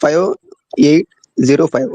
5805,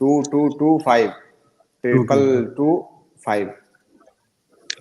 2225 2225।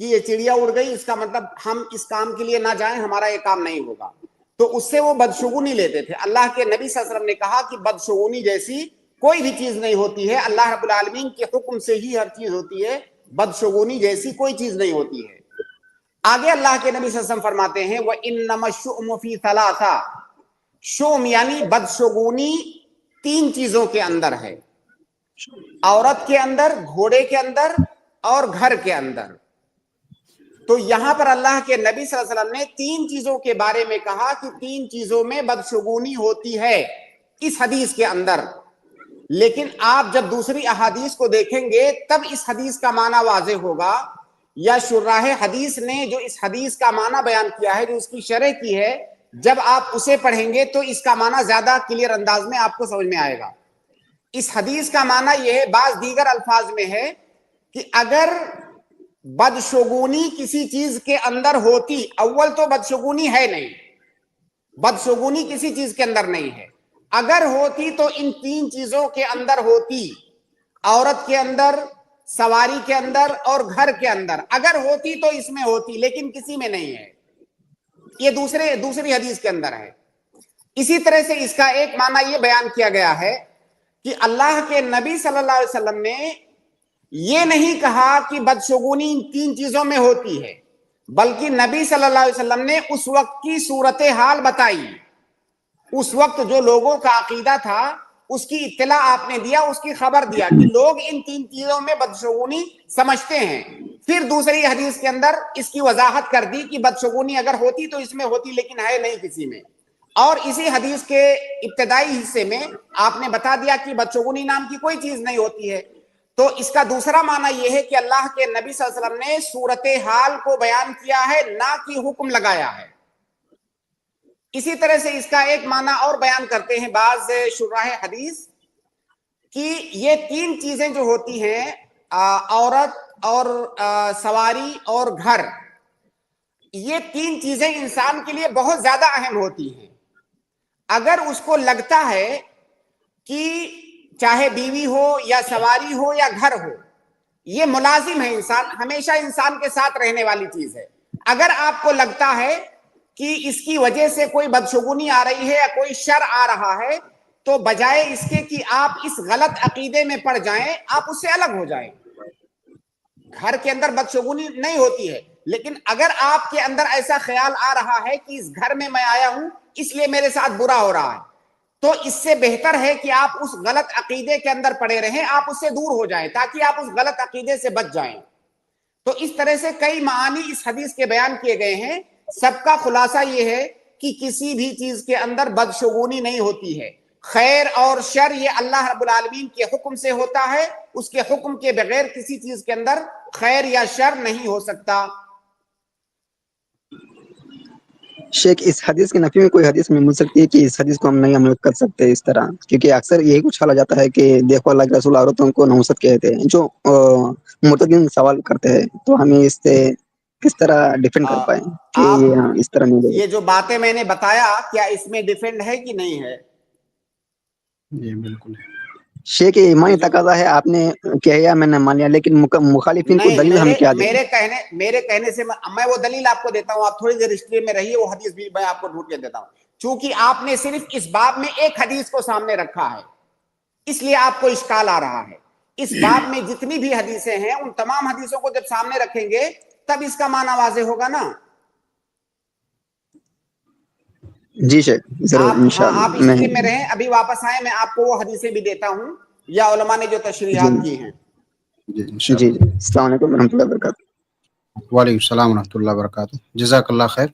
کہ یہ چڑیا اڑ گئی اس کا مطلب ہم اس کام کے لیے نہ جائیں, ہمارا یہ کام نہیں ہوگا, تو اس سے وہ بدشگونی لیتے تھے. اللہ کے نبی صلی اللہ علیہ وسلم نے کہا کہ بدشگونی جیسی کوئی بھی چیز نہیں ہوتی ہے, اللہ رب العالمین کے حکم سے ہی ہر چیز ہوتی ہے, بدشگونی جیسی کوئی چیز نہیں ہوتی ہے. آگے اللہ کے نبی صلی اللہ علیہ وسلم فرماتے ہیں وَإِنَّمَا الشُّؤْمُ فِي ثَلَاثَةٍ, شوم یعنی بدشگونی 3 چیزوں کے اندر ہے, عورت کے اندر, گھوڑے کے اندر اور گھر کے اندر. تو یہاں پر اللہ کے نبی صلی اللہ علیہ وسلم نے 3 چیزوں کے بارے میں کہا کہ 3 چیزوں میں بدشگونی ہوتی ہے اس حدیث کے اندر. لیکن آپ جب دوسری احادیث کو دیکھیں گے تب اس حدیث کا معنی واضح ہوگا, یا شراح حدیث نے جو اس حدیث کا معنی بیان کیا ہے, جو اس کی شرح کی ہے, جب آپ اسے پڑھیں گے تو اس کا معنی زیادہ کلیئر انداز میں آپ کو سمجھ میں آئے گا. اس حدیث کا معنی یہ ہے, بعض دیگر الفاظ میں ہے کہ اگر بدشگونی کسی چیز کے اندر ہوتی, اول تو بدشگونی ہے نہیں, بدشگونی کسی چیز کے اندر نہیں ہے, اگر ہوتی تو ان 3 چیزوں کے اندر ہوتی, عورت کے اندر, سواری کے اندر اور گھر کے اندر. اگر ہوتی تو اس میں ہوتی, لیکن کسی میں نہیں ہے. یہ دوسری حدیث کے اندر ہے. اسی طرح سے اس کا ایک معنی یہ بیان کیا گیا ہے کہ اللہ کے نبی صلی اللہ علیہ وسلم نے یہ نہیں کہا کہ بدشگونی ان 3 چیزوں میں ہوتی ہے, بلکہ نبی صلی اللہ علیہ وسلم نے اس وقت کی صورتحال بتائی, اس وقت جو لوگوں کا عقیدہ تھا اس کی اطلاع آپ نے دیا, اس کی خبر دیا کہ لوگ ان 3 چیزوں میں بدشگونی سمجھتے ہیں. پھر دوسری حدیث کے اندر اس کی وضاحت کر دی کہ بدشگونی اگر ہوتی تو اس میں ہوتی, لیکن ہے نہیں کسی میں. اور اسی حدیث کے ابتدائی حصے میں آپ نے بتا دیا کہ بدشگونی نام کی کوئی چیز نہیں ہوتی ہے. تو اس کا دوسرا معنی یہ ہے کہ اللہ کے نبی صلی اللہ علیہ وسلم نے صورتحال کو بیان کیا ہے, نہ کہ حکم لگایا ہے. اسی طرح سے اس کا ایک معنی اور بیان کرتے ہیں بعض شراح حدیث کہ یہ 3 چیزیں جو ہوتی ہیں, عورت اور سواری اور گھر, یہ 3 چیزیں انسان کے لیے بہت زیادہ اہم ہوتی ہیں. اگر اس کو لگتا ہے کہ چاہے بیوی ہو یا سواری ہو یا گھر ہو, یہ ملازم ہے, انسان ہمیشہ انسان کے ساتھ رہنے والی چیز ہے. اگر آپ کو لگتا ہے کہ اس کی وجہ سے کوئی بدشگونی آ رہی ہے یا کوئی شر آ رہا ہے, تو بجائے اس کے کہ آپ اس غلط عقیدے میں پڑ جائیں, آپ اس سے الگ ہو جائیں. گھر کے اندر بدشگونی نہیں ہوتی ہے, لیکن اگر آپ کے اندر ایسا خیال آ رہا ہے کہ اس گھر میں آیا ہوں اس لیے میرے ساتھ برا ہو رہا ہے, تو اس سے بہتر ہے کہ آپ اس غلط عقیدے کے اندر پڑے رہیں, آپ اس سے دور ہو جائیں تاکہ آپ اس غلط عقیدے سے بچ جائیں. تو اس طرح سے کئی معانی اس حدیث کے بیان کیے گئے ہیں. سب کا خلاصہ یہ ہے کہ کسی بھی چیز کے اندر بدشگونی نہیں ہوتی ہے. خیر اور شر یہ اللہ رب العالمین کے حکم سے ہوتا ہے, اس کے حکم کے بغیر کسی چیز کے اندر خیر یا شر نہیں ہو سکتا. شیخ, اس حدیث کی نفی میں کوئی حدیث میں مل سکتی ہے کہ اس حدیث کو ہم نہیں عمل کر سکتے اس طرح؟ کیونکہ اکثر یہی کچھ حالا جاتا ہے کہ دیکھو اللہ کے رسول عورتوں کو نحوست کہتے ہیں, جو معتدین سوال کرتے ہیں, تو ہمیں اس سے کس طرح ڈیفینڈ کر پائیں کہ آپ یہ اس طرح نہیں یہ جو باتیں میں نے بتایا, کیا اس میں ڈیفینڈ ہے کہ نہیں ہے؟ جی بالکل ہے. شیخ, یہ ایمانی تقاضا ہے, آپ نے کہا میں نے مان لیا, لیکن مخالفین کو نہیں, دلیل ہم کیا دیں؟ میرے کہنے سے میں وہ دلیل آپ کو دیتا ہوں, آپ تھوڑی دیر ہسٹری میں رہیے, وہ حدیث بھی میں آپ کو ڈھونڈ کے دیتا ہوں. چونکہ آپ نے صرف اس باب میں ایک حدیث کو سامنے رکھا ہے, اس لیے آپ کو اشکال آ رہا ہے. اس باب میں جتنی بھی حدیثیں ہیں ان تمام حدیثوں کو جب سامنے رکھیں گے تب اس کا معنی واضح ہوگا نا. جی شیخ, ضرور آپ انشاءاللہ. ہسٹری میں رہیں, ابھی واپس آئیں, میں آپ کو وہ حدیثیں بھی دیتا ہوں یا علماء نے جو تشریحات کی ہیں. جی جی انشاءاللہ. جی, السلام علیکم ورحمۃ اللہ وبرکاتہ. وعلیکم السلام ورحمۃ اللہ وبرکاتہ. جزاک اللہ خیر.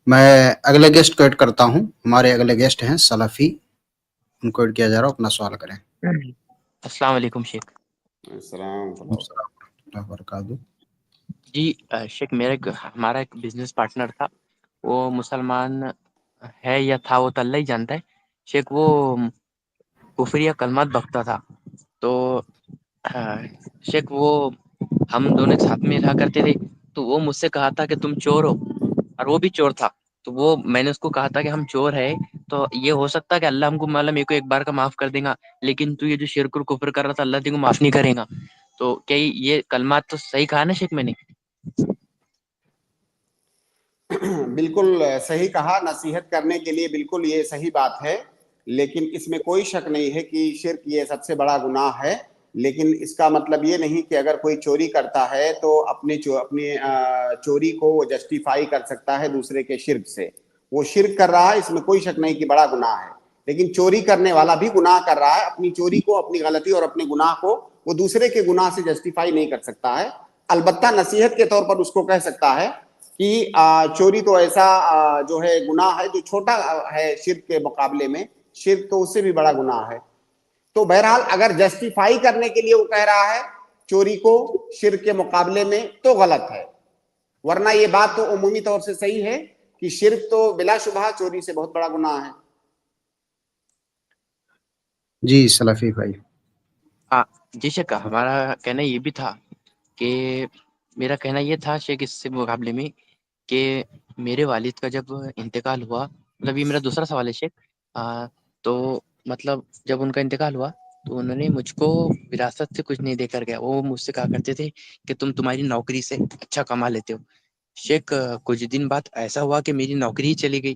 میں اگلے گیسٹ کو ایڈ کرتا ہوں. ہمارے اگلے گیسٹ ہیں سلفی, ان کو ایڈ کیا جا رہا ہے, اپنا سوال کریں. السلام علیکم شیخ. السلام ورحمۃ اللہ وبرکاتہ. جی شیخ, ہمارا ایک بزنس پارٹنر تھا, وہ مسلمان ہے یا تھا وہ تو اللہ ہی جانتا ہے. شیخ وہ کفریہ کلمات بکتا تھا. تو شیخ وہ ہم دونوں ساتھ میں رہا کرتے تھے, تو وہ مجھ سے کہا تھا کہ تم چور ہو, اور وہ بھی چور تھا. تو وہ میں نے اس کو کہا تھا کہ ہم چور ہے, تو یہ ہو سکتا ہے کہ اللہ ہم کو معلوم میرے کو ایک بار کا معاف کر دے گا, لیکن تو یہ جو شرک اور کفر کر رہا تھا اللہ تیرے کو معاف نہیں کرے گا. تو کیا یہ کلمات تو صحیح کہا نا شیخ میں نے؟ بالکل صحیح کہا, نصیحت کرنے کے لیے بالکل یہ صحیح بات ہے, لیکن اس میں کوئی شک نہیں ہے کہ شرک یہ سب سے بڑا گناہ ہے. لیکن اس کا مطلب یہ نہیں کہ اگر کوئی چوری کرتا ہے تو اپنی چوری کو وہ جسٹیفائی کر سکتا ہے دوسرے کے شرک سے. وہ شرک کر رہا ہے, اس میں کوئی شک نہیں کہ بڑا گناہ ہے, لیکن چوری کرنے والا بھی گناہ کر رہا ہے. اپنی چوری کو, اپنی غلطی اور اپنے گناہ کو وہ دوسرے کے گناہ سے جسٹیفائی نہیں کر سکتا ہے. البتہ نصیحت کے طور پر اس کو کہہ سکتا ہے کہ چوری تو ایسا جو ہے گناہ ہے جو چھوٹا ہے شرک کے مقابلے میں, شرک تو اس سے بھی بڑا گناہ ہے. تو بہرحال اگر جسٹیفائی کرنے کے لیے وہ کہہ رہا ہے چوری کو شرک کے مقابلے میں تو غلط ہے, ورنہ یہ بات تو عمومی طور سے صحیح ہے کہ شرک تو بلا شبہ چوری سے بہت بڑا گناہ ہے. جی سلفی بھائی. ہاں جی شیخ, ہمارا کہنا یہ بھی تھا کہ میرا کہنا یہ تھا شیخ اس سے مقابلے میں کہ میرے والد کا جب انتقال ہوا, مطلب یہ میرا دوسرا سوال ہے شیخ, تو مطلب جب ان کا انتقال ہوا تو انہوں نے مجھ کو وراثت سے کچھ نہیں دے کر گیا. وہ مجھ سے کہا کرتے تھے کہ تمہاری نوکری سے اچھا کما لیتے ہو. شیخ کچھ دن بعد ایسا ہوا کہ میری نوکری ہی چلی گئی,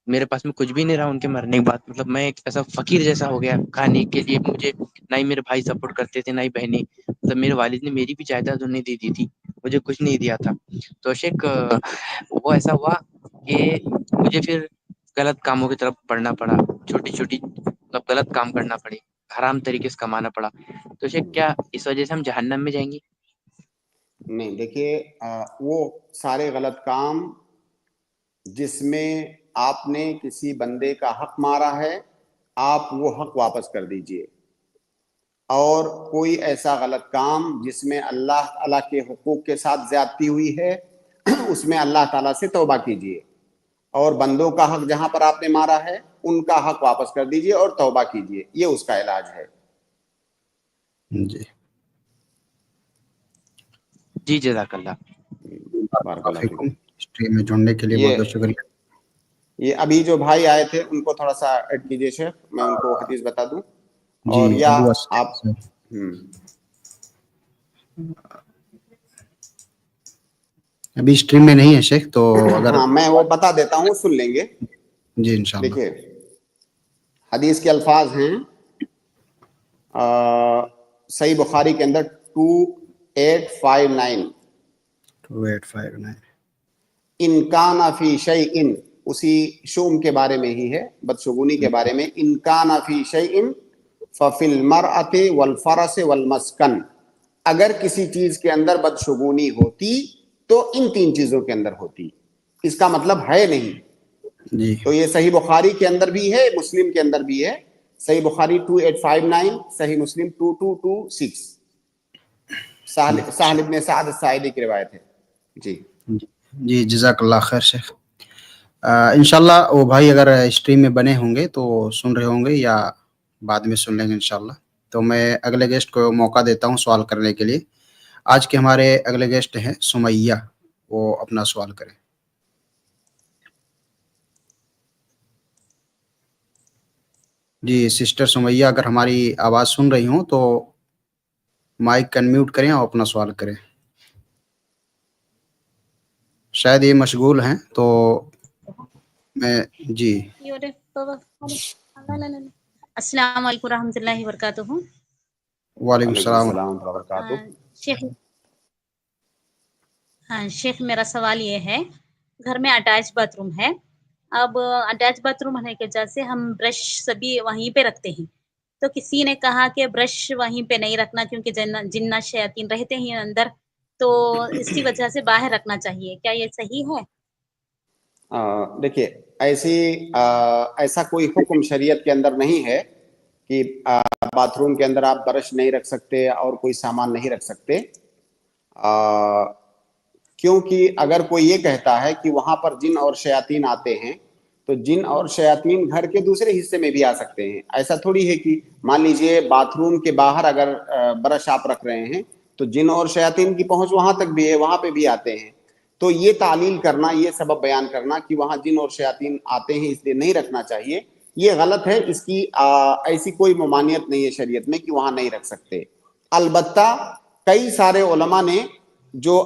میرے پاس میں کچھ بھی نہیں رہا ان کے مرنے کے بعد. مطلب میں ایک ایسا فقیر جیسا ہو گیا, کھانے کے لیے مجھے نہ ہی میرے بھائی سپورٹ کرتے تھے نہ ہی بہنیں. مطلب میرے والد نے میری بھی جائیداد انہیں دے دی تھی, مجھے کچھ نہیں دیا تھا. تو شیخ وہ ایسا ہوا کہ مجھے پھر غلط کاموں کی طرف بڑھنا پڑا, چھوٹی چھوٹی مطلب غلط کام کرنا پڑے, حرام طریقے سے کمانا پڑا. تو شیخ کیا اس وجہ سے ہم جہنم میں جائیں گے؟ نہیں, دیکھیے وہ سارے غلط کام جس میں آپ نے کسی بندے کا حق مارا ہے, آپ وہ حق واپس کر دیجئے. اور کوئی ایسا غلط کام جس میں اللہ تعالیٰ کے حقوق کے ساتھ زیادتی ہوئی ہے, اس میں اللہ تعالیٰ سے توبہ کیجئے. اور بندوں کا حق جہاں پر آپ نے مارا ہے ان کا حق واپس کر دیجئے اور توبہ کیجئے, یہ اس کا علاج ہے. جی جی جزاک اللہ. بارک اللہ فیکم. اسٹریم میں جڑنے کے لیے بہت بہت شکریہ. یہ ابھی جو بھائی آئے تھے ان کو تھوڑا سا ایڈ کیجئے شیخ, میں ان کو حدیث بتا دوں. جی اور یا ابو آپ ابھی اسٹریم میں نہیں ہے شیخ, تو اگر ہاں میں وہ بتا دیتا ہوں, سن لیں گے. جی انشاءاللہ. دیکھیے حدیث کے الفاظ ہیں صحیح بخاری کے اندر 2859. 2859. ان کان فی شیء, اسی شوم کے بارے میں ہی ہے, بدشگونی کے بارے میں. ان کان فی شیء ففی المرأۃ والفرس والمسکن, اگر کسی چیز کے اندر بدشگونی ہوتی تو ان تین چیزوں کے اندر ہوتی. اس کا مطلب ہے نہیں. جی تو یہ صحیح بخاری کے اندر بھی ہے, مسلم کے اندر بھی ہے. صحیح بخاری 2859, صحیح مسلم 2226. سہل ابن سعد الساعدی کی روایت ہے. جی جی جزاک اللہ خیر شیخ. انشاءاللہ وہ بھائی اگر اسٹریم میں بنے ہوں گے تو سن رہے ہوں گے یا بعد میں سن لیں گے انشاءاللہ. تو میں اگلے گیسٹ کو موقع دیتا ہوں سوال کرنے کے لیے. آج کے ہمارے اگلے گیسٹ ہیں سمیہ, وہ اپنا سوال کریں. جی سسٹر سمیہ, اگر ہماری آواز سن رہی ہوں تو مائک انمیوٹ کریں اور اپنا سوال کریں. شاید یہ مشغول ہیں تو میں جی. السلام علیکم ورحمۃ اللہ وبرکاتہ. وعلیکم السلام. ورحمۃ اللہ وبرکاتہ. شیخ میرا سوال یہ ہے, گھر میں اٹیچ باتھ روم ہے. اب اٹیچ باتھ روم ہونے کی وجہ سے ہم برش سبھی وہیں پہ رکھتے ہیں. تو کسی نے کہا کہ برش وہیں پہ نہیں رکھنا کیونکہ جنات شیاطین رہتے ہیں اندر, تو اس کی وجہ سے باہر رکھنا چاہیے. کیا یہ صحیح ہے؟ دیکھیے ایسا کوئی حکم شریعت کے اندر نہیں ہے کہ باتھ روم کے اندر آپ برش نہیں رکھ سکتے اور کوئی سامان نہیں رکھ سکتے. کیونکہ اگر کوئی یہ کہتا ہے کہ وہاں پر جن اور شیاطین آتے ہیں تو جن اور شیاطین گھر کے دوسرے حصے میں بھی آ سکتے ہیں. ایسا تھوڑی ہے کہ مان لیجئے باتھ روم کے باہر اگر برش آپ رکھ رہے ہیں تو جن اور شیاطین کی پہنچ وہاں تک بھی ہے, وہاں پہ بھی آتے ہیں. تو یہ تعلیل کرنا, یہ سبب بیان کرنا کہ وہاں جن اور شیاطین آتے ہیں اس لیے نہیں رکھنا چاہیے, یہ غلط ہے. اس کی ایسی کوئی ممانعت نہیں ہے شریعت میں کہ وہاں نہیں رکھ سکتے. البتہ کئی سارے علماء نے جو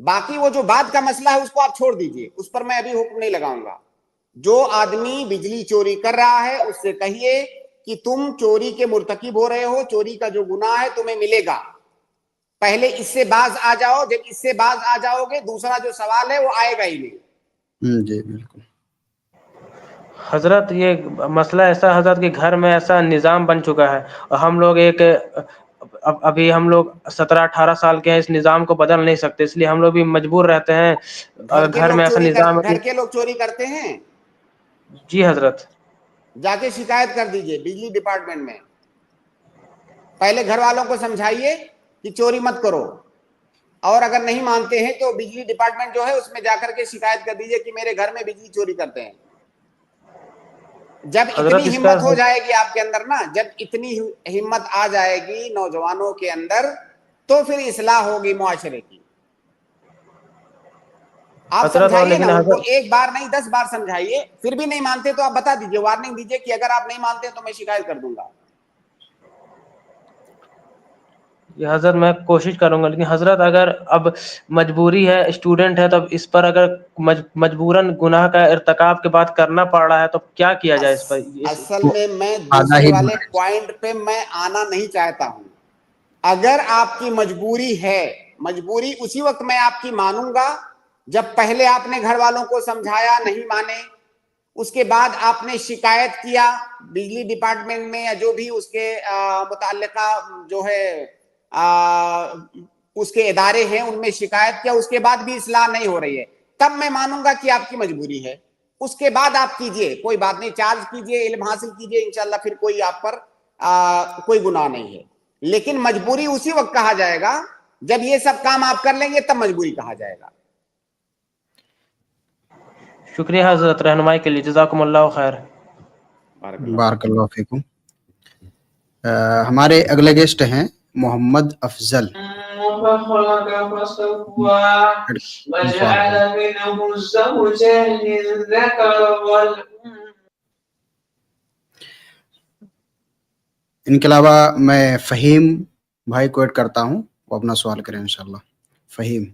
باقی وہ جو بعد کا مسئلہ ہے اس کو آپ چھوڑ دیجئے, اس پر میں ابھی حکم نہیں لگاؤں گا. جو آدمی بجلی چوری کر رہا ہے اس سے کہیے کہ تم چوری کے مرتکب ہو رہے ہو, چوری کا جو گناہ ہے تمہیں ملے گا, پہلے اس سے باز آ جاؤ. جب اس سے باز آ جاؤ گے دوسرا جو سوال ہے وہ آئے گا ہی نہیں. جی بالکل. حضرت یہ مسئلہ ایسا حضرت کہ گھر میں ایسا نظام بن چکا ہے اور ہم لوگ ابھی ہم لوگ 17-18 سال کے ہیں, اس نظام کو بدل نہیں سکتے, اس لیے ہم لوگ بھی مجبور رہتے ہیں. گھر میں ایسا نظام ہے. گھر کے لوگ چوری کرتے ہیں. جی حضرت. جا کے شکایت کر دیجئے بجلی ڈپارٹمنٹ میں. پہلے گھر والوں کو سمجھائیے کہ چوری مت کرو, اور اگر نہیں مانتے ہیں تو بجلی ڈپارٹمنٹ جو ہے اس میں جا کر کے شکایت کر دیجئے کہ میرے گھر میں بجلی چوری کرتے ہیں. جب حضرت اتنی اس کا ہمت ہو جائے گی آپ کے اندر نا, جب اتنی ہمت آ جائے گی نوجوانوں کے اندر, تو پھر اصلاح ہوگی معاشرے کی. آپ حضرت اور سمجھائیے نا لیکن ان کو, حضرت 1 بار نہیں 10 بار سمجھائیے, پھر بھی نہیں مانتے تو آپ بتا دیجئے, وارننگ دیجئے کہ اگر آپ نہیں مانتے تو میں شکایت کر دوں گا. یہ حضرت میں کوشش کروں گا, لیکن حضرت اگر اب مجبوری ہے, اسٹوڈنٹ ہے, تب اس پر اگر مجبوراً گناہ کا ارتکاب کے بعد کرنا پڑ رہا ہے تو کیا کیا جائے اس پر؟ اصل میں آدھا دوسرے ہی والے پوائنٹ پہ میں آنا نہیں چاہتا ہوں. اگر آپ کی مجبوری ہے, مجبوری اسی وقت میں آپ کی مانوں گا جب پہلے آپ نے گھر والوں کو سمجھایا, نہیں مانے, اس کے بعد آپ نے شکایت کیا بجلی ڈپارٹمنٹ میں یا جو بھی اس کے متعلقہ جو ہے اس کے ادارے ہیں ان میں شکایت کیا, اس کے بعد بھی اصلاح نہیں ہو رہی ہے, تب میں مانوں گا کہ آپ کی مجبوری ہے. اس کے بعد آپ کیجئے, کوئی بات نہیں, چارج کیجئے, علم حاصل کیجئے, انشاءاللہ پھر کوئی آپ پر کوئی گناہ نہیں ہے. لیکن مجبوری اسی وقت کہا جائے گا جب یہ سب کام آپ کر لیں گے, تب مجبوری کہا جائے گا. شکریہ حضرت رہنمائی کے لیے, جزاکم اللہ خیر. بارک اللہ فیکم. ہمارے اگلے گیسٹ ہیں محمد افضل. ان کے علاوہ میں فہیم بھائی کو ایڈ کرتا ہوں, وہ اپنا سوال کریں انشاءاللہ. فہیم.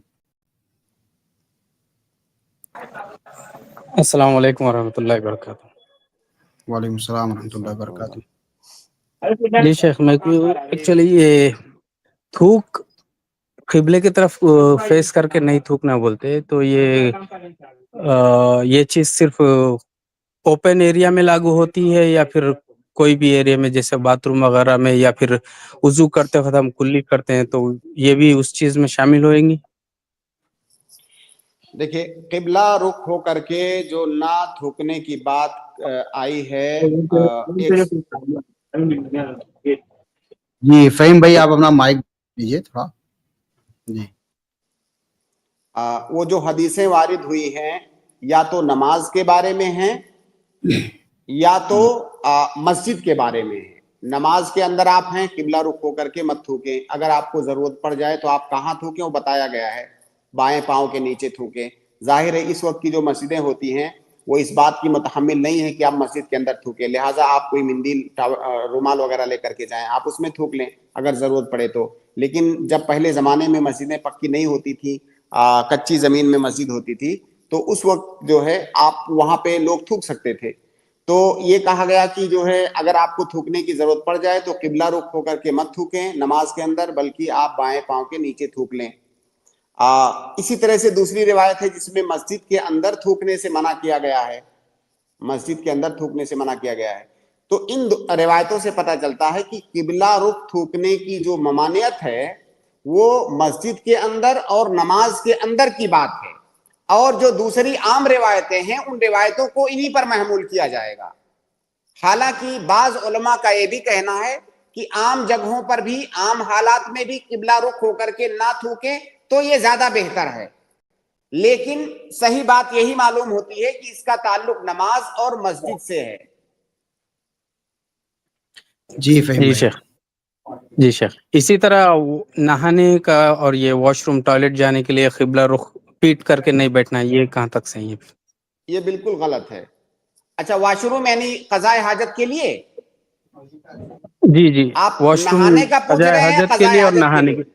السلام علیکم ورحمۃ اللہ وبرکاتہ. وعلیکم السلام ورحمۃ اللہ وبرکاتہ. جی شیخ, میں ایکچولی یہ تھوک قبلے کی طرف فیس کر کے نہیں تھوکنا بولتے, تو یہ چیز صرف اوپن ایریا میں لاگو ہوتی ہے یا پھر کوئی بھی ایریا میں, جیسے باتھ روم وغیرہ میں, یا پھر وضو کرتے وقت ہم کلی کرتے ہیں تو یہ بھی اس چیز میں شامل ہوئیں گی؟ دیکھیں, قبلہ رخ ہو کر کے جو نہ تھوکنے کی بات آئی ہے, جی فہیم بھائی آپ اپنا مائک دیجیے تھوڑا. جی وہ جو حدیثیں وارد ہوئی ہیں یا تو نماز کے بارے میں ہیں یا تو مسجد کے بارے میں ہیں. نماز کے اندر آپ ہیں, قبلہ رخ ہو کر کے مت تھوکیں. اگر آپ کو ضرورت پڑ جائے تو آپ کہاں تھوکیں وہ بتایا گیا ہے, بائیں پاؤں کے نیچے تھوکیں. ظاہر ہے اس وقت کی جو مسجدیں ہوتی ہیں وہ اس بات کی متحمل نہیں ہے کہ آپ مسجد کے اندر تھوکیں, لہٰذا آپ کوئی مندیل رومال وغیرہ لے کر کے جائیں, آپ اس میں تھوک لیں اگر ضرورت پڑے تو. لیکن جب پہلے زمانے میں مسجدیں پکی نہیں ہوتی تھی, کچی زمین میں مسجد ہوتی تھی, تو اس وقت جو ہے آپ وہاں پہ لوگ تھوک سکتے تھے. تو یہ کہا گیا کہ جو ہے اگر آپ کو تھوکنے کی ضرورت پڑ جائے تو قبلہ رخ ہو کر کے مت تھوکیں نماز کے اندر, بلکہ آپ بائیں پاؤں کے نیچے تھوک لیں. اسی طرح سے دوسری روایت ہے جس میں مسجد کے اندر تھوکنے سے منع کیا گیا ہے, مسجد کے اندر تھوکنے سے منع کیا گیا ہے. تو ان روایتوں سے پتہ چلتا ہے کہ قبلہ رخ تھوکنے کی جو ممانعت ہے وہ مسجد کے اندر اور نماز کے اندر کی بات ہے, اور جو دوسری عام روایتیں ہیں ان روایتوں کو انہی پر محمول کیا جائے گا. حالانکہ بعض علماء کا یہ بھی کہنا ہے کہ عام جگہوں پر بھی, عام حالات میں بھی قبلہ رخ ہو کر کے نہ تھوکیں تو یہ زیادہ بہتر ہے. لیکن صحیح بات یہی معلوم ہوتی ہے کہ اس کا تعلق نماز اور مسجد سے ہے. جی فہیم جی بھائی. شیخ. جی شیخ, اسی طرح نہانے کا اور یہ واش روم ٹوائلٹ جانے کے لیے قبلہ رخ پیٹ کر کے نہیں بیٹھنا, یہ کہاں تک صحیح ہے؟ یہ بالکل غلط ہے. اچھا, واش روم یعنی قضاء حاجت کے لیے جی جی, آپ واش روم نہانے کا پوچھ قضاء رہے ہیں یا حاجت کے قضاء لیے اور حاجت کے نہانے لیے؟ کے.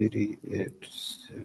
387।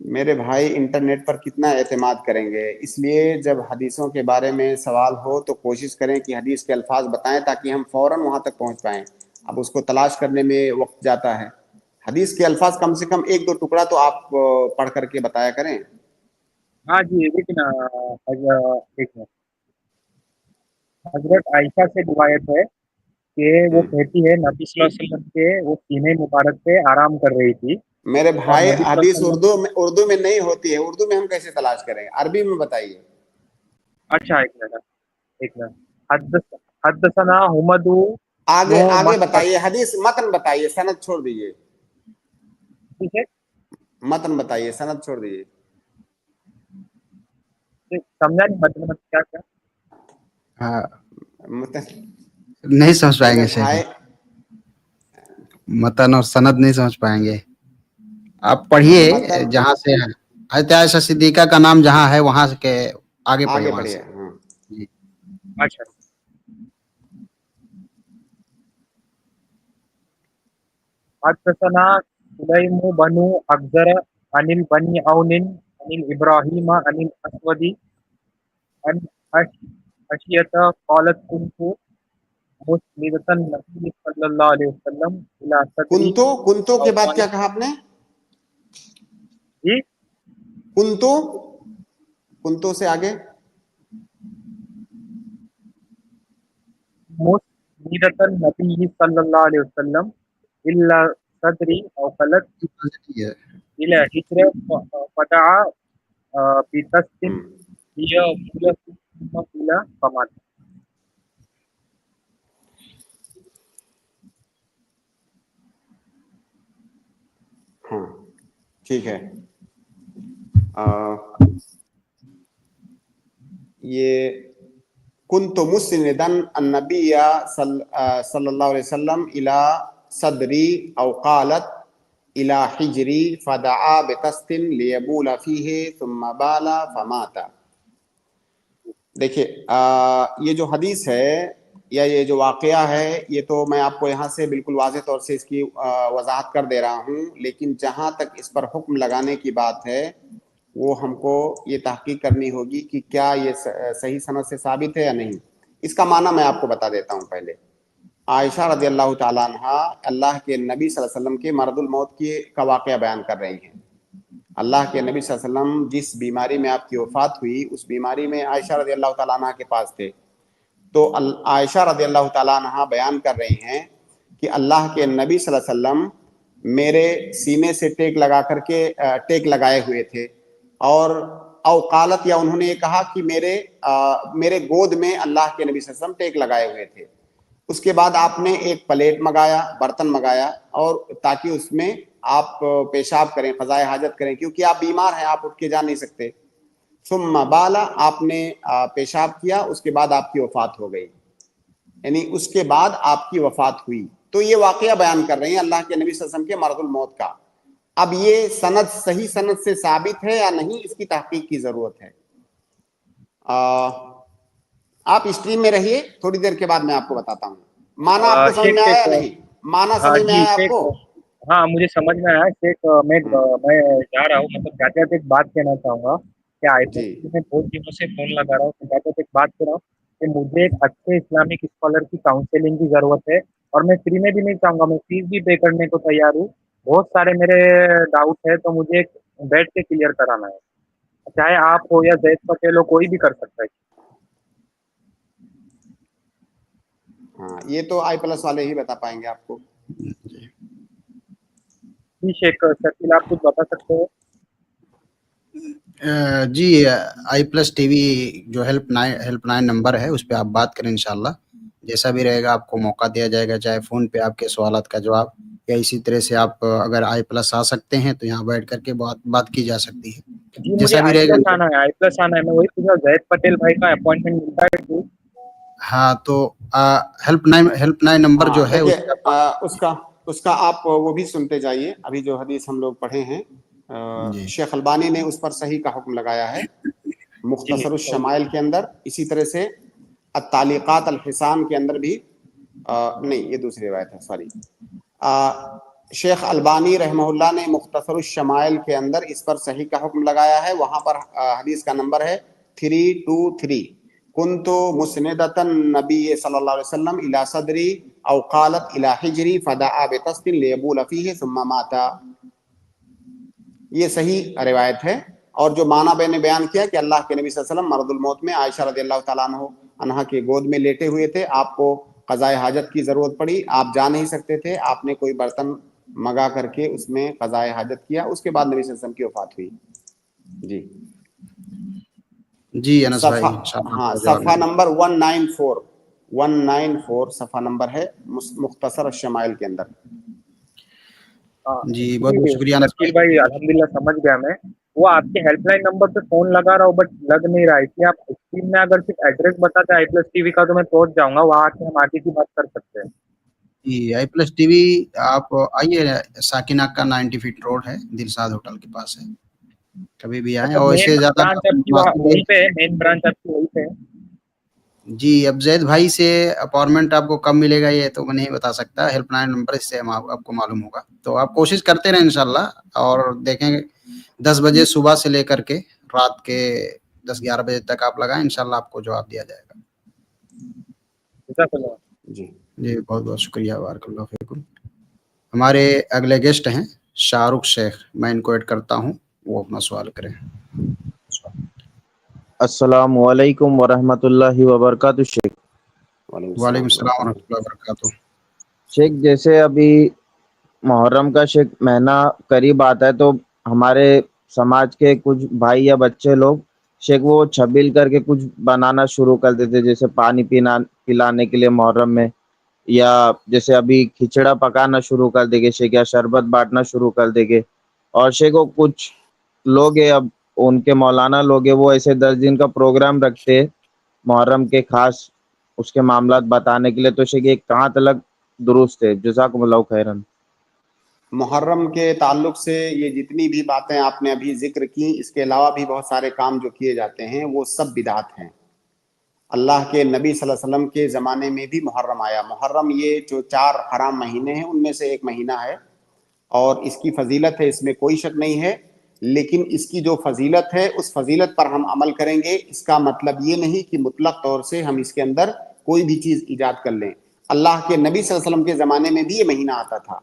میرے بھائی انٹرنیٹ پر کتنا اعتماد کریں گے، اس لیے جب حدیثوں کے بارے میں سوال ہو تو کوشش کریں کہ حدیث کے الفاظ بتائیں تاکہ ہم فوراً وہاں تک پہنچ پائیں. اب اس کو تلاش کرنے میں وقت جاتا ہے. حدیث کے الفاظ کم سے کم 1-2 ٹکڑا تو آپ پڑھ کر کے بتایا کریں. ہاں جی لیکن ایک منٹ. حضرت عائشہ سے روایت ہے کہ وہ کہتی ہے نبی صلی اللہ علیہ وسلم کے وہ سینے مبارک پہ آرام کر رہی تھی. میرے اور بھائی نبی صلی اللہ حدیث علیہ وسلم اردو میں نہیں ہوتی ہے، اردو میں ہم کیسے تلاش کریں؟ عربی میں بتائیے. اچھا ایک منٹ. حدثنا حمد آگے بتائیے، حدیث متن بتائیے، سند چھوڑ دیجیے. ٹھیک ہے متن بتائیے، سند چھوڑ دیجیے. سمجھا نہیں مطلب کیا کیا. ہاں متن نہیں سمجھ پائیں میرے گے شیخ، بھائی متن اور سند نہیں سمجھ پائیں گے. آپ پڑھیے متن جہاں سے ہے حضرت عائشہ صدیقہ کا نام جہاں ہے وہاں کے آگے پڑھیے آگے وہاں بڑھیے. سے. ہاں جی اچھا. حدثنا سليم بن أبزر عن بني عون عن إبراهيم عن الأسود عن أشية قالت كنت مسندة النبي صلى الله عليه وسلم إلى صدري کنتو أو کے بعد کیا قالت کہا آپ نے؟ جی کنتو سے آگے مسندة النبي صلى الله عليه وسلم إلى صدري أو قالت إلى حجر فدعا بتست هي مولة ثم إلى فمات. ہاں ٹھیک ہے. یہ کنت مسندا النبی صلی اللہ علیہ وسلم الى صدری او قالت الى حجری فدعا بتست لیبول فیہ ثم بال فمات. دیکھیے یہ جو حدیث ہے یا یہ جو واقعہ ہے یہ تو میں آپ کو یہاں سے بالکل واضح طور سے اس کی وضاحت کر دے رہا ہوں، لیکن جہاں تک اس پر حکم لگانے کی بات ہے وہ ہم کو یہ تحقیق کرنی ہوگی کہ کیا یہ صحیح سند سے ثابت ہے یا نہیں. اس کا معنی میں آپ کو بتا دیتا ہوں. پہلے عائشہ رضی اللہ تعالیٰ عنہ اللہ کے نبی صلی اللہ علیہ وسلم کے مرض الموت کا واقعہ بیان کر رہی ہیں. اللہ کے نبی صلی اللہ علیہ وسلم جس بیماری میں آپ کی وفات ہوئی اس بیماری میں عائشہ رضی اللہ تعالیٰ عنہ کے پاس تھے. تو عائشہ رضی اللہ تعالیٰ عنہ بیان کر رہی ہیں کہ اللہ کے نبی صلی اللہ علیہ وسلم میرے سینے سے ٹیک لگائے ہوئے تھے، اور اوقالت یا انہوں نے یہ کہا کہ میرے گود میں اللہ کے نبی صلی اللہ علیہ وسلم ٹیک لگائے ہوئے تھے. اس کے بعد آپ نے ایک پلیٹ منگایا، برتن منگایا، اور تاکہ اس میں آپ پیشاب کریں، قضائے حاجت کریں، کیونکہ آپ بیمار ہیں، آپ اٹھ کے جا نہیں سکتے. ثم بالا، آپ نے پیشاب کیا، اس کے بعد آپ کی وفات ہو گئی، یعنی اس کے بعد آپ کی وفات ہوئی. تو یہ واقعہ بیان کر رہے ہیں اللہ کے نبی صلی اللہ علیہ وسلم کے مرض الموت کا. اب یہ سند صحیح سند سے ثابت ہے یا نہیں، اس کی تحقیق کی ضرورت ہے. آپ اسٹریم میں رہیے، تھوڑی دیر کے بعد میں آپ کو بتاتا ہوں. معنی آپ کو سمجھ میں آیا یا نہیں؟ معنی سمجھ میں آیا آپ کو؟ ہاں مجھے سمجھ میں آیا شیخ. میں جا رہا ہوں، مطلب جاتے جاتے ایک بات کہنا چاہوں گا کہ میں بہت دنوں سے فون لگا رہا ہوں، جاتے جاتے ایک بات کر رہا ہوں کہ مجھے ایک اچھے اسلامک اسکالر کی کاؤنسلنگ کی ضرورت ہے، اور میں فری میں بھی نہیں چاہوں گا، میں فیس بھی پے کرنے کو تیار ہوں. بہت سارے میرے ڈاؤٹ ہے تو مجھے بیٹھ کے کلیئر کرانا ہے، چاہے آپ ہو یا زید پٹیل ہو، کوئی بھی کر سکتا ہے. ہاں یہ تو آئی پلس والے ہی بتا پائیں گے آپ کو. جی شیخ شکیل آپ کچھ بتا سکتے ہو؟ جی آئی پلس ٹی وی جو ہیلپ لائن نمبر ہے اس پہ آپ بات کریں، انشاءاللہ جیسا بھی رہے گا آپ کو موقع دیا جائے گا، چاہے فون پہ آپ کے سوالات کا جواب، یا اسی طرح سے آپ اگر آئی پلس آ سکتے ہیں تو یہاں بیٹھ کر کے بات کی جا سکتی ہے. جی مجھے آئی پلس آنا ہے، آئی پلس آنا ہے. میں وہی پوچھا زید پٹیل بھائی کا اپوائنٹمنٹ ملتا ہے؟ ہاں تو ہیلپ لائن نمبر جو ہے اس کا آپ وہ بھی سنتے جائیے. ابھی جو حدیث ہم لوگ پڑھے ہیں شیخ البانی نے اس پر صحیح کا حکم لگایا ہے مختصر الشمائل کے اندر، اسی طرح سے التعلیقات الحسان کے اندر بھی نہیں، یہ دوسری روایت ہے، سوری. شیخ البانی رحمہ اللہ نے مختصر الشمائل کے اندر اس پر صحیح کا حکم لگایا ہے. وہاں پر حدیث کا نمبر ہے 323. کنتو مسندتن نبی صلی اللہ علیہ وسلم الی صدری او قالت الی حجری فدعا بطست لیبول فیہ ثم ماتا. یہ صحیح روایت ہے. اور جو معنی میں نے بیان کیا کہ اللہ کے نبی صلی اللہ علیہ وسلم مرض الموت میں عائشہ رضی اللہ تعالیٰ عنہا کے گود میں لیٹے ہوئے تھے. آپ کو قضاء حاجت کی ضرورت پڑی, آپ جا نہیں سکتے تھے, آپ نے کوئی برتن منگا کر کے اس میں قضاء حاجت کیا, اس کے بعد نبی صلی اللہ علیہ وسلم کی وفات ہوئی. جی جی انس بھائی ہاں صفحہ نمبر 194 صفحہ نمبر ہے مختصر الشمائل کے اندر. جی بہت بہت شکریہ انس وکیل بھائی, الحمدللہ سمجھ گیا میں. وہ آپ کے ہیلپ لائن نمبر پہ فون لگا رہا ہوں بٹ لگ نہیں رہا ہے. اس لیے آپ اسکرین میں اگر صرف ایڈریس بتاتے آئی پلس ٹی وی کا تو میں پہنچ جاؤں گا, وہاں سے ہم آگے کی بات کر سکتے ہیں. جی آئی پلس ٹی وی آپ آئیے, ساکنہ کا 90 فٹ روڈ ہے, دلشاد ہوٹل کے پاس ہے, کبھی بھی آئیں. اور اسے زیادہ وہیں پہ مین برانچ آپ کی وہیں پہ. جی اب زید بھائی سے اپارٹمنٹ آپ کو کب ملے گا یہ تو میں نہیں بتا سکتا, ہیلپ لائن نمبر اس سے آپ کو معلوم ہوگا. تو آپ کوشش کرتے رہیں انشاءاللہ, اور دیکھیں 10 بجے صبح سے لے کر کے رات کے 10-11 بجے تک آپ لگائیں, انشاءاللہ آپ کو جواب دیا جائے گا. جی جی بہت بہت شکریہ, بارک اللہ فیکم. ہمارے اگلے گیسٹ ہیں شاہ رخ شیخ, میں ان کو ایڈ کرتا ہوں, وہ اپنا سوال کریں. السلام علیکم ورحمۃ اللہ وبرکاتہ. شیخ وعلیکم السلام ورحمۃ اللہ وبرکاتہ. شیخ جیسے ابھی محرم کا شیخ مہینہ قریب آتا ہے تو ہمارے سماج کے کچھ بھائی یا بچے لوگ شیخ وہ چھبیل کر کے کچھ بنانا شروع کر دیتے, جیسے پانی پلانے کے لیے محرم میں, یا جیسے ابھی کھچڑا پکانا شروع کر دے گے شیخ, یا شربت بانٹنا شروع کر دے گے. اور شیخ وہ کچھ لوگ ہیں, اب ان کے مولانا لوگ ہیں, وہ ایسے 10 دن کا پروگرام رکھتے محرم کے خاص اس کے معاملات بتانے کے لیے. تو شیخ ایک کہاں تلک درست ہے؟ جزاکم اللہ خیرن. محرم کے تعلق سے یہ جتنی بھی باتیں آپ نے ابھی ذکر کی, اس کے علاوہ بھی بہت سارے کام جو کیے جاتے ہیں وہ سب بدعت ہیں. اللہ کے نبی صلی اللہ علیہ وسلم کے زمانے میں بھی محرم آیا. محرم یہ جو 4 حرام مہینے ہیں ان میں سے ایک مہینہ ہے, اور اس کی فضیلت ہے, اس میں کوئی شک نہیں ہے. لیکن اس کی جو فضیلت ہے اس فضیلت پر ہم عمل کریں گے, اس کا مطلب یہ نہیں کہ مطلق طور سے ہم اس کے اندر کوئی بھی چیز ایجاد کر لیں. اللہ کے نبی صلی اللہ علیہ وسلم کے زمانے میں بھی یہ مہینہ آتا تھا,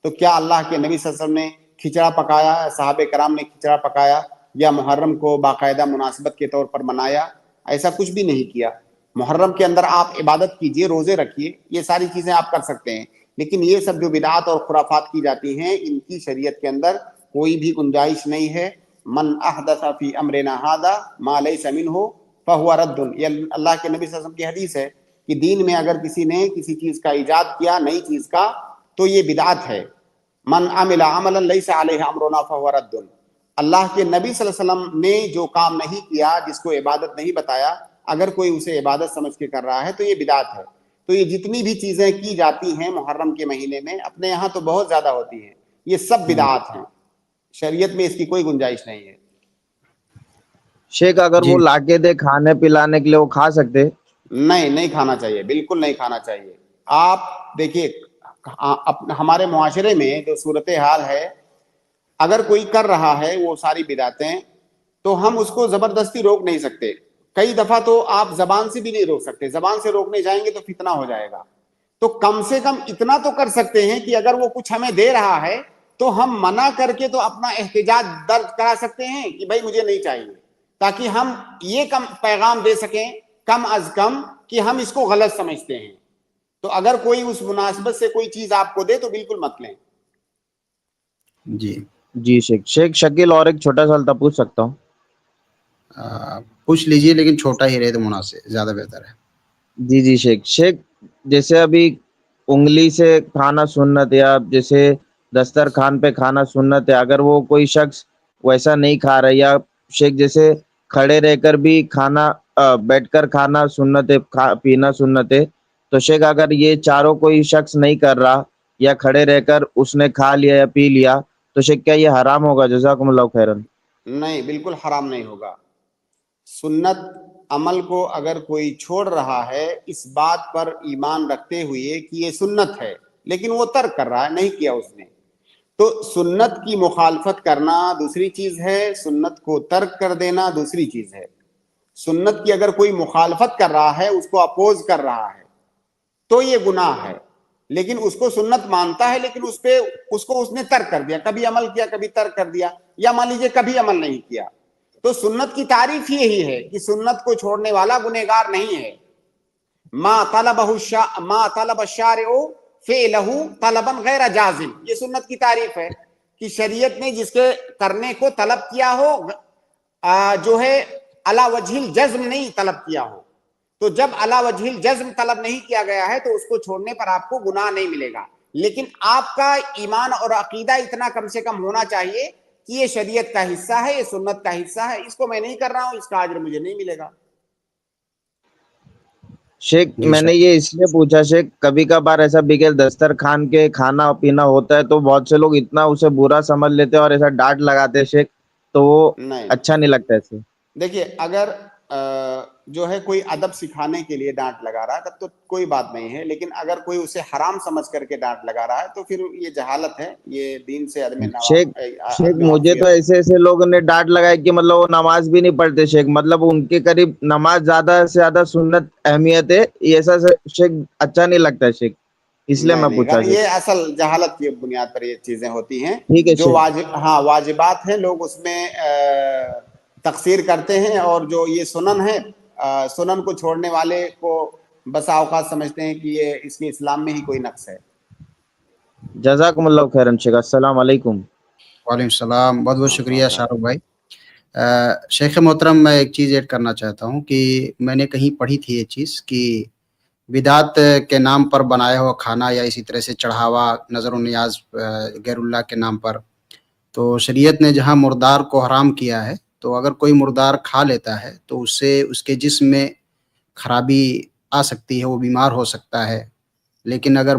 تو کیا اللہ کے نبی صلی اللہ علیہ وسلم نے کھچڑا پکایا, صحابہ کرام نے کھچڑا پکایا, یا محرم کو باقاعدہ مناسبت کے طور پر منایا؟ ایسا کچھ بھی نہیں کیا. محرم کے اندر آپ عبادت کیجئے, روزے رکھیے, یہ ساری چیزیں آپ کر سکتے ہیں. لیکن یہ سب جو بدعات اور خرافات کی جاتی ہیں ان کی شریعت کے اندر کوئی بھی گنجائش نہیں ہے. من احدث فی امرنا ھذا ما لیس منہ فہو رد. یہ اللہ کے نبی صلی اللہ علیہ وسلم کی حدیث ہے کہ دین میں اگر کسی نے کسی چیز کا ایجاد کیا, نئی چیز کا, تو یہ بدعت ہے. من عمل عملا لیس علیہ امرنا فہو رد. اللہ کے نبی صلی اللہ علیہ وسلم نے جو کام نہیں کیا, جس کو عبادت نہیں بتایا, اگر کوئی اسے عبادت سمجھ کے کر رہا ہے تو یہ بدعت ہے. تو یہ جتنی بھی چیزیں کی جاتی ہیں محرم کے مہینے میں, اپنے یہاں تو بہت زیادہ ہوتی ہیں, یہ سب بدعات ہیں. شریعت میں اس کی کوئی گنجائش نہیں ہے. شیخ اگر وہ لا کے دے کھانے پلانے کے لیے, وہ کھا سکتے؟ نہیں کھانا چاہیے, بالکل نہیں کھانا چاہیے. آپ دیکھیے ہمارے معاشرے میں جو صورتحال ہے, اگر کوئی کر رہا ہے وہ ساری بدعتیں, تو ہم اس کو زبردستی روک نہیں سکتے. کئی دفعہ تو آپ زبان سے بھی نہیں روک سکتے, زبان سے روکنے جائیں گے تو فتنہ ہو جائے گا. تو کم سے کم اتنا تو کر سکتے ہیں کہ اگر وہ کچھ ہمیں دے رہا ہے تو ہم منع کر کے تو اپنا احتجاج درج کرا سکتے ہیں کہ بھائی مجھے نہیں چاہیے, تاکہ ہم یہ کم پیغام دے سکیں کم از کم کہ ہم اس کو غلط سمجھتے ہیں. تو اگر کوئی اس مناسبت سے کوئی چیز آپ کو دے تو بالکل مت لیں. جی شیخ شکیل, اور ایک چھوٹا سوال تھا, پوچھ سکتا ہوں؟ پوچھ لیجئے, لیکن چھوٹا ہی رہے تو مناسب زیادہ بہتر ہے. جی شیخ جیسے ابھی انگلی سے کھانا سنت, یا جیسے دسترخوان پہ کھانا سنت ہے, اگر وہ کوئی شخص ویسا نہیں کھا رہا, یا شیخ جیسے کھڑے رہ کر بھی کھانا, بیٹھ کر کھانا سنت ہے, پینا سنت ہے, تو شیخ اگر یہ چاروں کوئی شخص نہیں کر رہا, یا کھڑے رہ کر اس نے کھا لیا یا پی لیا, تو شیخ کیا یہ حرام ہوگا؟ جزاکم اللہ خیرن. نہیں, بالکل حرام نہیں ہوگا. سنت عمل کو اگر کوئی چھوڑ رہا ہے اس بات پر ایمان رکھتے ہوئے کہ یہ سنت ہے, لیکن وہ ترک کر رہا ہے, نہیں کیا اس نے, تو سنت کی مخالفت کرنا دوسری چیز ہے، سنت کو ترک کر دینا دوسری چیز ہے. سنت کی اگر کوئی مخالفت کر رہا ہے، اس کو اپوز کر رہا ہے، تو یہ گناہ ہے. لیکن اس کو سنت مانتا ہے، لیکن اس کو اس نے ترک کر دیا، کبھی عمل کیا کبھی ترک کر دیا، یا مان لیجیے کبھی عمل نہیں کیا. تو سنت کی تعریف یہی ہے کہ سنت کو چھوڑنے والا گنہگار نہیں ہے. ما طلب الشارع فعلہ طلبا غیر جازم، یہ سنت کی تعریف ہے کہ شریعت نے جس کے کرنے کو طلب کیا ہو جو ہے علی وجہ الجزم نہیں طلب کیا ہو. تو جب علی وجہ الجزم طلب نہیں کیا گیا ہے تو اس کو چھوڑنے پر آپ کو گناہ نہیں ملے گا. لیکن آپ کا ایمان اور عقیدہ اتنا کم سے کم ہونا چاہیے کہ یہ شریعت کا حصہ ہے، یہ سنت کا حصہ ہے، اس کو میں نہیں کر رہا ہوں، اس کا اجر مجھے نہیں ملے گا. شیخ میں نے یہ اس لیے پوچھا شیخ، کبھی کبھار ایسا بھی کہ دسترخوان کے کھانا پینا ہوتا ہے تو بہت سے لوگ اتنا اسے برا سمجھ لیتے ہیں اور ایسا ڈانٹ لگاتے ہیں شیخ، تو وہ نہیں اچھا نہیں لگتا ایسے. دیکھیے، اگر جو ہے کوئی ادب سکھانے کے لیے ڈانٹ لگا رہا ہے تب تو کوئی بات نہیں ہے. لیکن اگر کوئی اسے حرام سمجھ کر کے ڈانٹ لگا رہا ہے تو پھر یہ جہالت ہے، یہ دین سے شیخ مجھے تو ایسے لوگوں نے ڈانٹ لگایا کہ مطلب وہ نماز بھی نہیں پڑھتے شیخ، مطلب ان کے قریب نماز زیادہ سے زیادہ سنت اہمیت ہے، ایسا شیخ اچھا نہیں لگتا شیخ، اس لیے میں پوچھا شیخ. یہ اصل جہالت کی بنیاد پر یہ چیزیں ہوتی ہیں. ٹھیک ہے جو شیخ. واجبات ہیں لوگ اس میں تقصیر کرتے ہیں، اور جو یہ سنن ہے، سنن کو چھوڑنے والے کو بسا اوقات سمجھتے ہیں کہ یہ اس کے اسلام میں ہی کوئی نقص ہے. جزاکم اللہ خیرن شیخ. السلام علیکم. وعلیکم السلام. بہت بہت شکریہ شاہ رخ بھائی. شیخ محترم، میں ایک چیز ایڈ کرنا چاہتا ہوں کہ میں نے کہیں پڑھی تھی یہ چیز کہ بدعت کے نام پر بنایا ہوا کھانا یا اسی طرح سے چڑھاوا نظر و نیاز غیر اللہ کے نام پر، تو شریعت نے جہاں مردار کو حرام کیا ہے، تو اگر کوئی مردار کھا لیتا ہے تو اس سے اس کے جسم میں خرابی آ سکتی ہے، وہ بیمار ہو سکتا ہے. لیکن اگر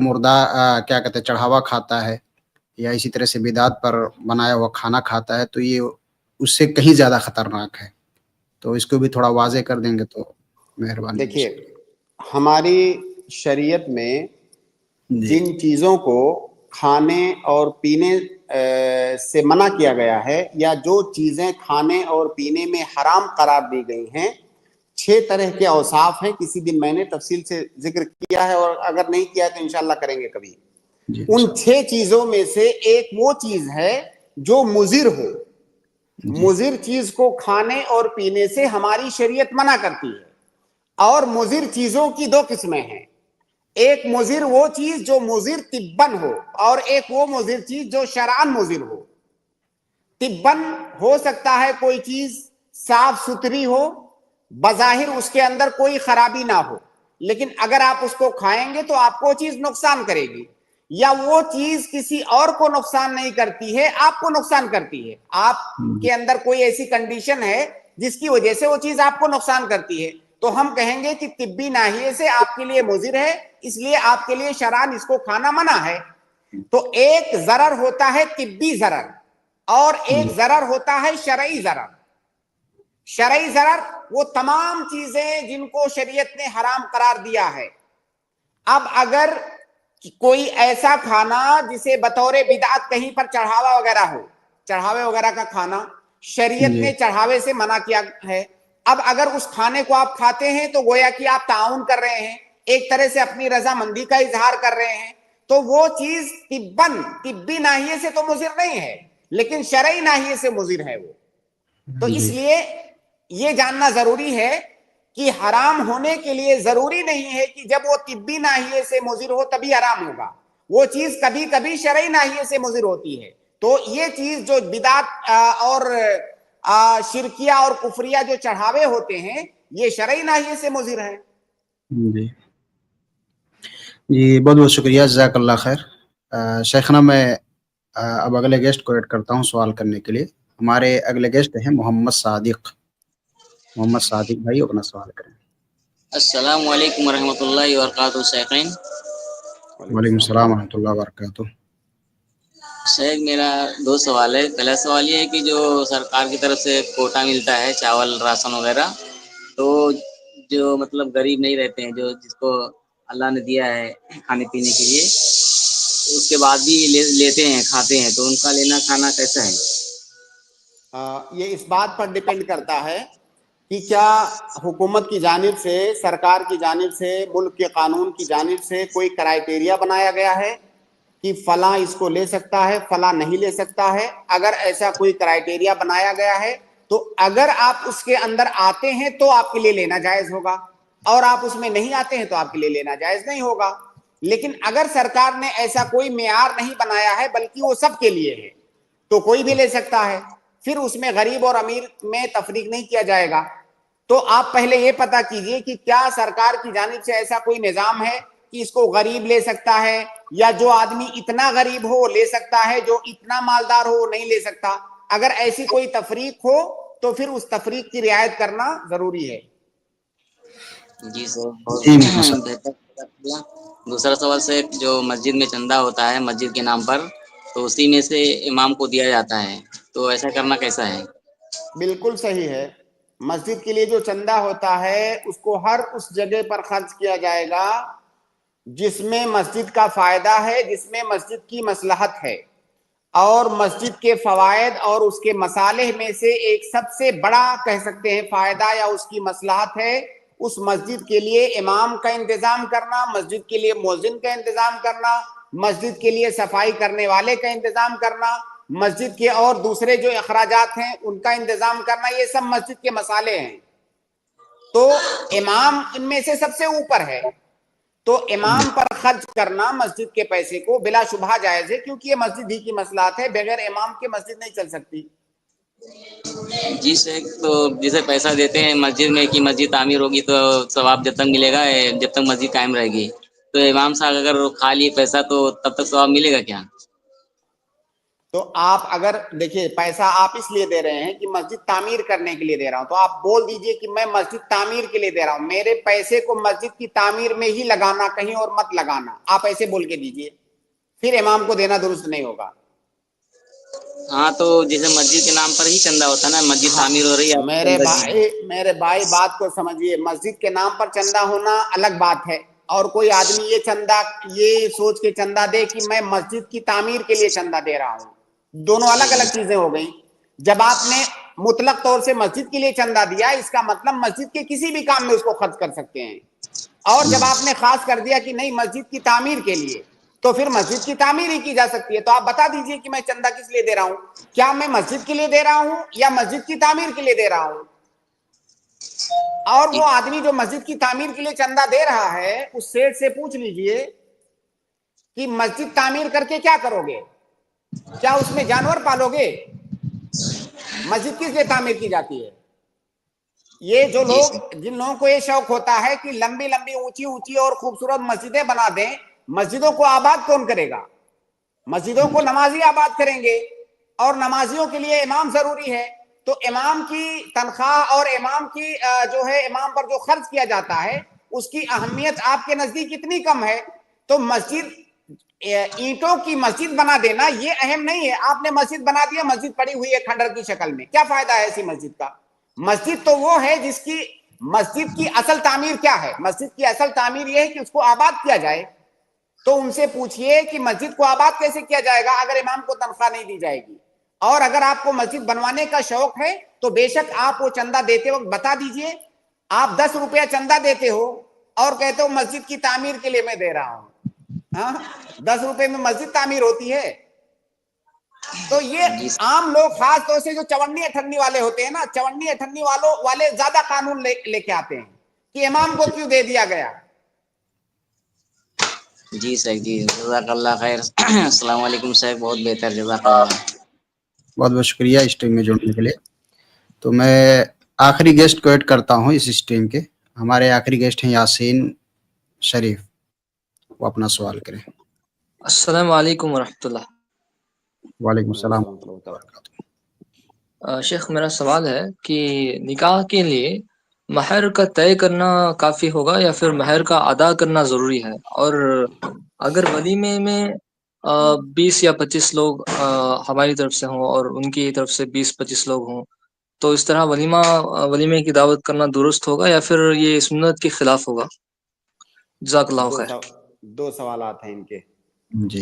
کیا کہتے ہیں چڑھاوا کھاتا ہے یا اسی طرح سے بدعت پر بنایا ہوا کھانا کھاتا ہے تو یہ اس سے کہیں زیادہ خطرناک ہے. تو اس کو بھی تھوڑا واضح کر دیں گے تو مہربانی. دیکھیے، ہماری شریعت میں جی جن چیزوں کو کھانے اور پینے سے منع کیا گیا ہے، یا جو چیزیں کھانے اور پینے میں حرام قرار دی گئی ہیں، 6 طرح کے اوصاف ہیں. کسی دن میں نے تفصیل سے ذکر کیا ہے، اور اگر نہیں کیا ہے تو انشاءاللہ کریں گے کبھی. ان 6 چیزوں میں سے ایک وہ چیز ہے جو مضر ہو. مضر چیز کو کھانے اور پینے سے ہماری شریعت منع کرتی ہے. اور مضر چیزوں کی 2 قسمیں ہیں. ایک مضر وہ چیز جو مضر طباً ہو، اور ایک وہ مضر چیز جو شرعاً مضر ہو. طباً ہو سکتا ہے کوئی چیز صاف ستھری ہو، بظاہر اس کے اندر کوئی خرابی نہ ہو، لیکن اگر آپ اس کو کھائیں گے تو آپ کو وہ چیز نقصان کرے گی. یا وہ چیز کسی اور کو نقصان نہیں کرتی ہے، آپ کو نقصان کرتی ہے. آپ کے اندر کوئی ایسی کنڈیشن ہے جس کی وجہ سے وہ چیز آپ کو نقصان کرتی ہے، تو ہم کہیں گے کہ طبی ناحیے سے آپ کے لیے مضر ہے، اس لیے آپ کے لیے شرعاً اس کو کھانا منع ہے. تو ایک ضرر ہوتا ہے طبی ضرر، اور ایک ضرر ہوتا ہے شرعی ضرر. شرعی ضرر وہ تمام چیزیں جن کو شریعت نے حرام قرار دیا ہے. اب اگر کوئی ایسا کھانا جسے بطور بدعت کہیں پر چڑھاوا وغیرہ ہو، چڑھاوے وغیرہ کا کھانا شریعت نے چڑھاوے سے منع کیا ہے. اب اگر اس کھانے کو آپ کھاتے ہیں تو گویا کہ آپ تعاون کر رہے ہیں، ایک طرح سے اپنی رضامندی کا اظہار کر رہے ہیں. تو وہ چیز طبی ناحیے سے تو مضر نہیں ہے، لیکن شرعی ناحیے سے مضر ہے وہ. تو اس لیے یہ جاننا ضروری ہے کہ حرام ہونے کے لیے ضروری نہیں ہے کہ جب وہ طبی ناحیے سے مضر ہو تبھی حرام ہوگا. وہ چیز کبھی کبھی شرعی ناحیے سے مضر ہوتی ہے. تو یہ چیز جو بدعت اور شرکیہ اور کفریہ جو چڑھاوے ہوتے ہیں، یہ شرعی ناحیے سے مضر ہے. جی بہت بہت شکریہ، جزاک اللہ خیر. شیخنا میں اب اگلے گیسٹ کو ایڈ کرتا ہوں سوال کرنے کے لیے. ہمارے اگلے گیسٹ ہیں محمد صادق. محمد صادق بھائی اپنا سوال کریں. السلام علیکم ورحمۃ اللہ وبرکاتہ. شیخین وعلیکم السلام ورحمۃ اللہ وبرکاتہ. شیخ میرا 2 سوال ہے. پہلا سوال یہ ہے کہ جو سرکار کی طرف سے کوٹا ملتا ہے چاول راشن وغیرہ، تو جو مطلب غریب نہیں رہتے ہیں، جو جس کو اللہ نے دیا ہے کھانے پینے کے لیے، اس کے بعد بھی لیتے ہیں کھاتے ہیں، تو ان کا لینا کھانا کیسا ہے؟ یہ اس بات پر ڈپینڈ کرتا ہے کہ کیا حکومت کی جانب سے، سرکار کی جانب سے، ملک کے قانون کی جانب سے کوئی کرائیٹیریا بنایا گیا ہے کہ فلاں اس کو لے سکتا ہے، فلاں نہیں لے سکتا ہے۔ اگر ایسا کوئی کرائیٹیریا بنایا گیا ہے تو اگر آپ اس کے اندر آتے ہیں تو آپ کے لیے لینا جائز ہوگا، اور آپ اس میں نہیں آتے ہیں تو آپ کے لیے لینا جائز نہیں ہوگا۔ لیکن اگر سرکار نے ایسا کوئی معیار نہیں بنایا ہے بلکہ وہ سب کے لیے ہے تو کوئی بھی لے سکتا ہے، پھر اس میں غریب اور امیر میں تفریق نہیں کیا جائے گا۔ تو آپ پہلے یہ پتہ کیجئے کہ کیا سرکار کی جانب سے ایسا کوئی نظام ہے کہ اس کو غریب لے سکتا ہے، یا جو آدمی اتنا غریب ہو وہ لے سکتا ہے، جو اتنا مالدار ہو وہ نہیں لے سکتا۔ اگر ایسی کوئی تفریق ہو تو پھر اس تفریق کی رعایت کرنا ضروری ہے۔ جی سر، بہت جی ماشاء بہتر۔ دوسرا سوال سے، جو مسجد میں چندہ ہوتا ہے مسجد کے نام پر، تو اسی میں سے امام کو دیا جاتا ہے، تو ایسا کرنا کیسا ہے؟ بالکل صحیح ہے۔ مسجد کے لیے جو چندہ ہوتا ہے اس کو ہر اس جگہ پر خرچ کیا جائے گا جس میں مسجد کا فائدہ ہے، جس میں مسجد کی مصلحت ہے، اور مسجد کے فوائد اور اس کے مصالح میں سے ایک سب سے بڑا کہہ سکتے ہیں فائدہ یا اس کی مصلحت ہے اس مسجد کے لیے امام کا انتظام کرنا، مسجد کے لیے مؤذن کا انتظام کرنا، مسجد کے لیے صفائی کرنے والے کا انتظام کرنا، مسجد کے اور دوسرے جو اخراجات ہیں ان کا انتظام کرنا، یہ سب مسجد کے مصالح ہیں۔ تو امام ان میں سے سب سے اوپر ہے، تو امام پر خرچ کرنا مسجد کے پیسے کو بلا شبہ جائز ہے، کیونکہ یہ مسجد ہی کی مصلحت ہے، بغیر امام کے مسجد نہیں چل سکتی۔ جی شیخ، تو جسے پیسہ دیتے ہیں مسجد میں کہ مسجد تعمیر ہوگی تو ثواب جب تک ملے گا جب تک مسجد قائم رہے گی، تو امام صاحب اگر کھا لیے پیسہ تو تب تک ثواب ملے گا کیا؟ تو آپ اگر دیکھیے پیسہ آپ اس لیے دے رہے ہیں کہ مسجد تعمیر کرنے کے لیے دے رہا ہوں، تو آپ بول دیجئے کہ میں مسجد تعمیر کے لیے دے رہا ہوں، میرے پیسے کو مسجد کی تعمیر میں ہی لگانا، کہیں اور مت لگانا، آپ ایسے بول کے دیجئے، پھر امام کو دینا درست نہیں ہوگا۔ ہاں، تو جیسے مسجد کے نام پر ہی چندہ ہوتا ہے نا، مسجد تعمیر ہو رہی ہے، میرے بھائی بات کو سمجھیے، مسجد کے نام پر چندہ ہونا الگ بات ہے، اور کوئی آدمی یہ سوچ کے چندہ دے کہ میں مسجد کی تعمیر کے لیے چندہ دے رہا ہوں، دونوں الگ الگ چیزیں ہو گئیں۔ جب آپ نے مطلق طور سے مسجد کے لیے چندہ دیا، اس کا مطلب مسجد کے کسی بھی کام میں اس کو خرچ کر سکتے ہیں، اور جب آپ نے خاص کر دیا کہ نہیں مسجد کی تعمیر کے لیے، تو پھر مسجد کی تعمیر ہی کی جا سکتی ہے۔ تو آپ بتا دیجئے کہ میں چندہ کس لیے دے رہا ہوں، کیا میں مسجد کے لیے دے رہا ہوں یا مسجد کی تعمیر کے لیے دے رہا ہوں؟ اور وہ آدمی جو مسجد کی تعمیر کے لیے چندہ دے رہا ہے اس سیٹ سے پوچھ لیجئے کہ مسجد تعمیر کر کے کیا کرو گے؟ کیا اس میں جانور پالو گے؟ مسجد کس لیے تعمیر کی جاتی ہے؟ یہ جو لوگ، جن لوگوں کو یہ شوق ہوتا ہے کہ لمبی لمبی اونچی اونچی اور خوبصورت مسجدیں بنا دیں، مسجدوں کو آباد کون کرے گا؟ مسجدوں کو نمازی آباد کریں گے، اور نمازیوں کے لیے امام ضروری ہے، تو امام کی تنخواہ اور امام کی جو ہے امام پر جو خرچ کیا جاتا ہے اس کی اہمیت آپ کے نزدیک اتنی کم ہے، تو مسجد اینٹوں کی مسجد بنا دینا یہ اہم نہیں ہے۔ آپ نے مسجد بنا دیا، مسجد پڑی ہوئی ہے کھنڈر کی شکل میں، کیا فائدہ ہے ایسی مسجد کا؟ مسجد تو وہ ہے جس کی، مسجد کی اصل تعمیر کیا ہے؟ مسجد کی اصل تعمیر یہ ہے کہ اس کو آباد کیا جائے۔ تو ان سے پوچھئے کہ مسجد کو آباد کیسے کیا جائے گا اگر امام کو تنخواہ نہیں دی جائے گی؟ اور اگر آپ کو مسجد بنوانے کا شوق ہے تو بے شک آپ وہ چندہ دیتے وقت بتا دیجئے، آپ 10 روپیہ چندہ دیتے ہو اور کہتے ہو مسجد کی تعمیر کے لیے میں دے رہا ہوں، ہاں 10 روپے میں مسجد تعمیر ہوتی ہے؟ تو یہ عام لوگ، خاص طور سے جو چونی اٹھنی والے ہوتے ہیں نا، چونی اٹھنی والے زیادہ قانون لے کے آتے ہیں کہ امام کو کیوں دے دیا گیا۔ جی سر، جی جزاک اللہ خیر۔ السلام علیکم سر، بہت بہتر، جزاک اللہ۔ بہت بہت شکریہ اس ٹیم میں جڑنے کے لیے۔ تو میں آخری گیسٹ کو ایڈ کرتا ہوں اس ٹیم کے، ہمارے آخری گیسٹ ہیں یاسین شریف، وہ اپنا سوال کریں۔ السلام علیکم ورحمۃ اللہ۔ وعلیکم السلام۔ شیخ، میرا سوال ہے کہ نکاح کے لیے مہر کا طے کرنا کافی ہوگا یا پھر مہر کا ادا کرنا ضروری ہے؟ اور اگر ولیمے میں 20 یا 25 لوگ ہماری طرف سے ہوں اور ان کی طرف سے 20-25 لوگ ہوں، تو اس طرح ولیمے کی دعوت کرنا درست ہوگا یا پھر یہ سنت کے خلاف ہوگا؟ جزاک اللہ خیر۔ دو سوالات ہیں ان کے۔ جی